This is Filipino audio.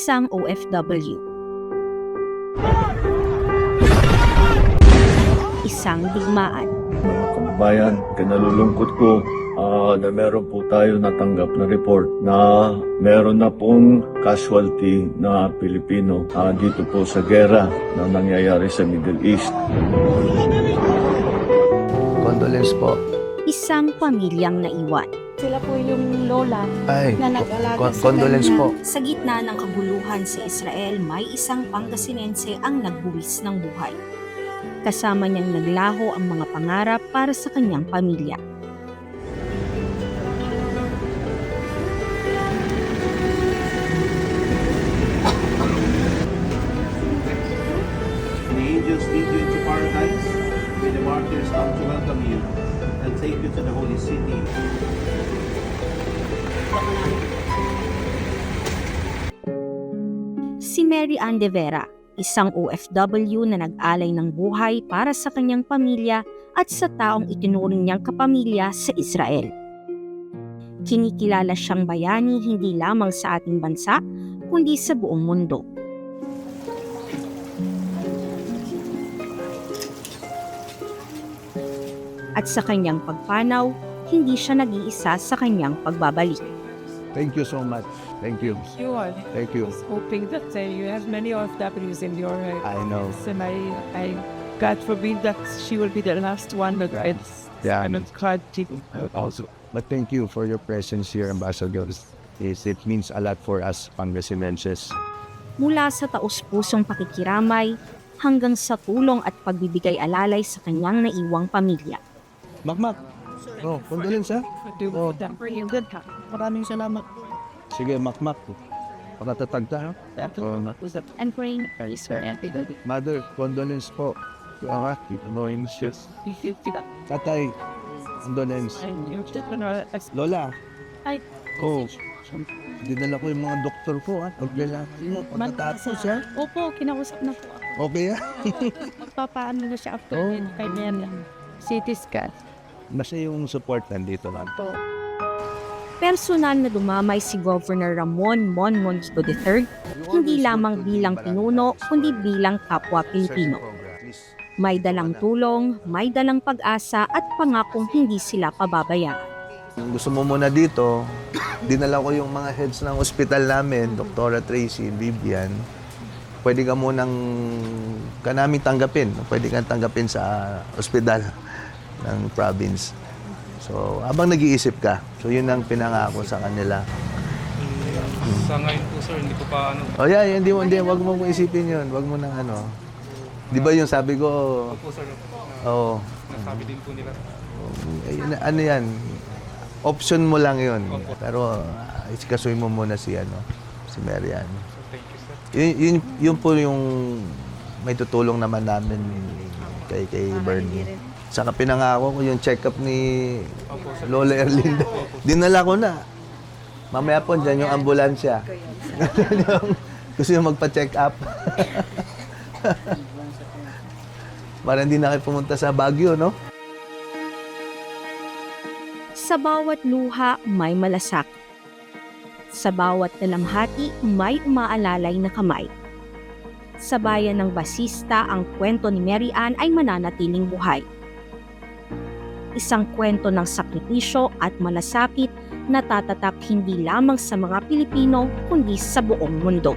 isang OFW. Isang digmaan. Mga kababayan, kinalulungkot ko na meron po tayo natanggap na report na meron na pong casualty na Pilipino dito po sa gera na nangyayari sa Middle East. Condolence po. Isang pamilyang naiwan. Sila po yung lola Ay, na nag-alaga sa condolence kanya. po. Sa gitna ng kabuluhan sa Israel, may isang Pangasinense ang nagbuwis ng buhay. Kasama niyang naglaho ang mga pangarap para sa kanyang pamilya. The angels lead you into paradise. May the martyrs come to welcome you and take you to the holy city. Si Mary Ann de Vera, isang OFW na nag-alay ng buhay para sa kanyang pamilya at sa taong itinuring niyang kapamilya sa Israel. Kinikilala siyang bayani hindi lamang sa ating bansa, kundi sa buong mundo. At sa kanyang pagpanaw, hindi siya nag-iisa sa kanyang pagbabalik. Thank you so much. Thank you. You are Thank you. hoping that you have many OFWs in your I know. and I God forbid that she will be the last one that Yeah. I'm glad to Also, but thank you for your presence here, Ambassadors. It means a lot for us, Pangasinenses. Mula sa taus-pusong pakikiramay hanggang sa tulong at pagbibigay alalay sa kanyang naiwang pamilya. Makmak. Oh, condolence ha? do Oh. that for you. Good. Maraming salamat. Sige, Makmak. Pakatatag tayo. And praying for you, sir. Mother, condolence po. Tatay, condolence. Lola. Ay. Oh, dinala ko yung mga doktor ko ha. Paglalaki mo, pagkatapos ha. Opo, kinausap na po ako. Okay ha? Magpapaano na siya after Oh. kay Mary. CT scan. Basta yung support nandito lang. Personal na dumamay si Governor Ramon Monmonito III, hindi lamang bilang pinuno, kundi bilang kapwa Pilipino. May dalang tulong, may dalang pag-asa at pangakong hindi sila pababayaan. Gusto mo muna dito, dinala ko yung mga heads ng ospital namin, Dr. Tracy, Vivian. Pwede ka munang kanaming tanggapin. Pwede kang tanggapin sa ospital ng province. So, habang nag-iisip ka, so yun ang pinangako sa kanila. Sa ngayon po sir, hindi ko pa Oh yeah, hindi, wag mo isipin yun. Wag mo nang ano. Di ba yung sabi ko, po sir, oh, nasabi din po nila. ano yan, option mo lang yun. Opo. Pero isikasuhin mo muna si Mary Ann. Thank you sir. Yun po yung may tutulong naman namin kay Bernie. Saka pinangako ko yung check-up ni Lola Erlinda. Dinala ko na. Mamaya po dyan yung ambulansya. Gusto yung magpa-check up. Para hindi na kayo pumunta sa Baguio, no? Sa bawat luha, may malasak. Sa bawat dalamhati, may umaalalay na kamay. Sa bayan ng Basista, ang kwento ni Mary Ann ay mananatiling buhay. Isang kwento ng sakripisyo at malasakit na tatatak hindi lamang sa mga Pilipino kundi sa buong mundo.